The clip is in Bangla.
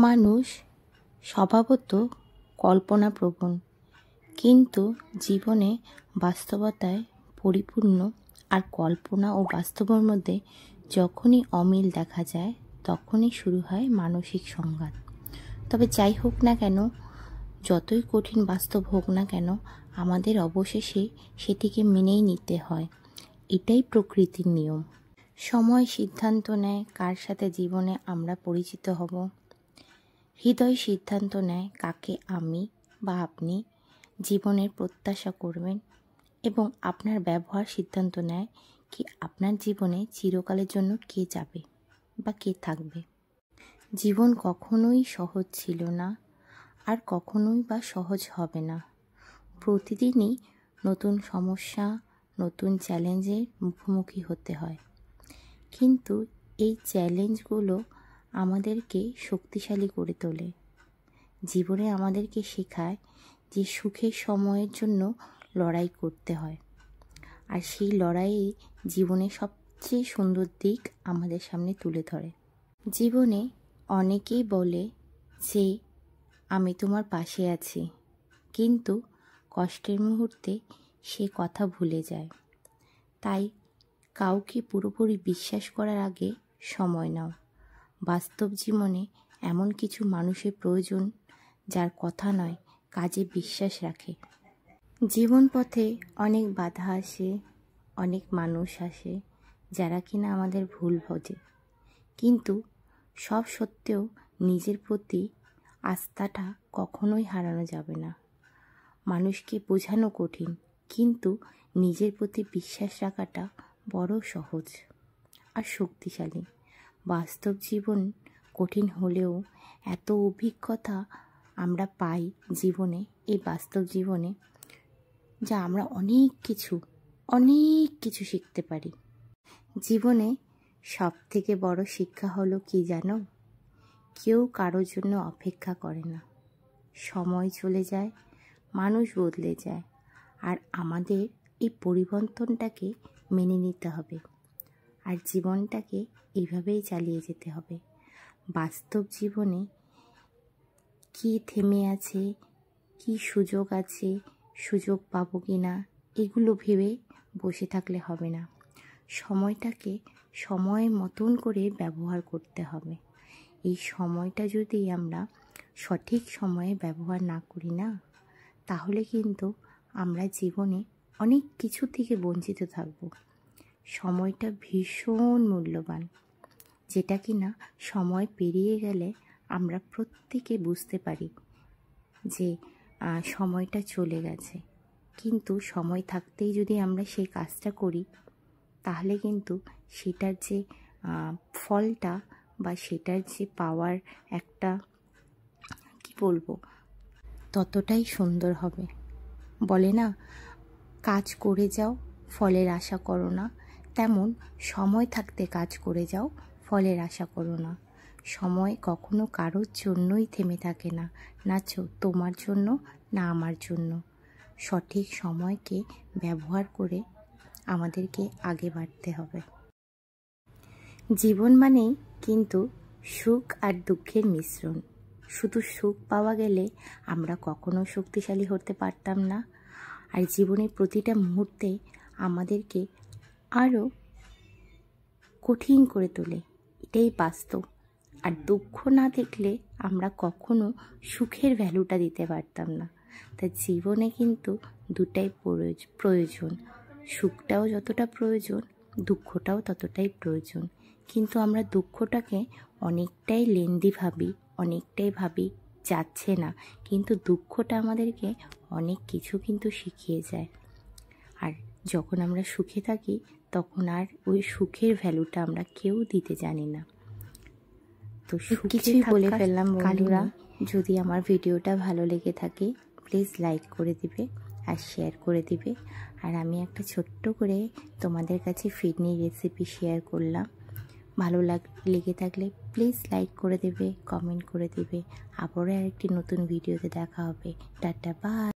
মানুষ স্বভাবত কল্পনাপ্রবণ, কিন্তু জীবনে বাস্তবতায় পরিপূর্ণ। আর কল্পনা ও বাস্তবের মধ্যে যখনই অমিল দেখা যায় তখনই শুরু হয় মানসিক সংঘাত। তবে যাই হোক না কেন, যতই কঠিন বাস্তব হোক না কেন, আমাদের অবশেষে সেটিকে মেনেই নিতে হয়। এটাই প্রকৃতির নিয়ম। সময় সিদ্ধান্ত নেয় কার সাথে জীবনে আমরা পরিচিত হব। হৃদয় সিদ্ধান্ত নেয় কাকে আমি বা আপনি জীবনের প্রত্যাশা করবেন, এবং আপনার ব্যবহার সিদ্ধান্ত নেয় কি আপনার জীবনে চিরকালের জন্য কে যাবে বা কে থাকবে। জীবন কখনোই সহজ ছিল না, আর কখনোই বা সহজ হবে না। প্রতিদিনই নতুন সমস্যা, নতুন চ্যালেঞ্জের মুখোমুখি হতে হয়। কিন্তু এই চ্যালেঞ্জগুলো আমাদেরকে শক্তিশালী করে তোলে। জীবনে আমাদেরকে শেখায় যে সুখের সময়ের জন্য লড়াই করতে হয়, আর সেই লড়াইয়ে জীবনের সবচেয়ে সুন্দর দিক আমাদের সামনে তুলে ধরে। জীবনে অনেকেই বলে যে আমি তোমার পাশে আছি, কিন্তু কষ্টের মুহূর্তে সে কথা ভুলে যায়। তাই কাউকে পুরোপুরি বিশ্বাস করার আগে সময় নাও। বাস্তব জীবনে এমন কিছু মানুষের প্রয়োজন যার কথা নয়, কাজে বিশ্বাস রাখে। জীবন পথে অনেক বাধা আসে, অনেক মানুষ আসে যারা কিনা আমাদের ভুল বোঝে, কিন্তু সব সত্ত্বেও নিজের প্রতি আস্থাটা কখনোই হারানো যাবে না। মানুষকে বোঝানো কঠিন, কিন্তু নিজের প্রতি বিশ্বাস রাখাটা বড় সহজ আর শক্তিশালী। বাস্তব জীবন কঠিন হলেও এত অভিজ্ঞতা আমরা পাই জীবনে, এই বাস্তব জীবনে, যা আমরা অনেক কিছু শিখতে পারি। জীবনে সব থেকে বড় শিক্ষা হলো কি জানো? কেউ কারোর জন্য অপেক্ষা করে না। সময় চলে যায়, মানুষ বদলে যায়, আর আমাদের এই পরিবর্তনটাকে মেনে নিতে হবে, আর জীবনটাকে এইভাবেই চালিয়ে যেতে হবে। বাস্তব জীবনে কি থেমে আছে, কি সুযোগ আছে, সুযোগ পাবো কি না, এগুলো ভেবে বসে থাকলে হবে না। সময়টাকে সময় মতন করে ব্যবহার করতে হবে। এই সময়টা যদি আমরা সঠিক সময়ে ব্যবহার না করি না, তাহলে কিন্তু আমরা জীবনে অনেক কিছু থেকে বঞ্চিত থাকব। সময়টা ভীষণ মূল্যবান, যেটা কিনা সময় পেরিয়ে গেলে আমরা প্রত্যেকে বুঝতে পারি যে সময়টা চলে গেছে। কিন্তু সময় থাকতেই যদি আমরা সেই কাজটা করি, তাহলে কিন্তু সেটার যে ফলটা বা সেটার যে পাওয়ার একটা ততটাই সুন্দর হবে। বলে না, কাজ করে যাও, ফলের আশা করো না। তেমন সময় থাকতে কাজ করে যাও, ফলের আশা করো না। সময় কখনো কারোর জন্যই থেমে থাকে না, না তোমার জন্য না আমার জন্য। সঠিক সময়কে ব্যবহার করে আমাদেরকে আগে বাড়তে হবে। জীবন মানেই কিন্তু সুখ আর দুঃখের মিশ্রণ। শুধু সুখ পাওয়া গেলে আমরা কখনো শক্তিশালী হতে পারতাম না, আর জীবনের প্রতিটা মুহূর্তে আমাদেরকে আরও কঠিন করে তোলে। এটাই বাস্তব। আর দুঃখ না দেখলে আমরা কখনো সুখের ভ্যালুটা দিতে পারতাম না। তাই জীবনে কিন্তু দুটাই প্রয়োজন। সুখটাও যতটা প্রয়োজন, দুঃখটাও ততটাই প্রয়োজন। কিন্তু আমরা দুঃখটাকে অনেকটাই লেন্দি ভাবি যাচ্ছে না, কিন্তু দুঃখটা আমাদেরকে অনেক কিছু কিন্তু শিখিয়ে যায়। আর যখন আমরা সুখে থাকি, তখন আর ওই সুখের ভ্যালুটা আমরা কেউ দিতে জানি না। তো কিছুই বলে ফেললাম বন্ধুরা। যদি আমার ভিডিওটা ভালো লেগে থাকে, প্লিজ লাইক করে দিবে আর শেয়ার করে দিবে। আর আমি একটা ছোট্ট করে তোমাদের কাছে ফিরনির রেসিপি শেয়ার করলাম। ভালো লেগে থাকলে প্লিজ লাইক করে দেবে, কমেন্ট করে দেবে। আবারও আরেকটি নতুন ভিডিওতে দেখা হবে। Tata, by.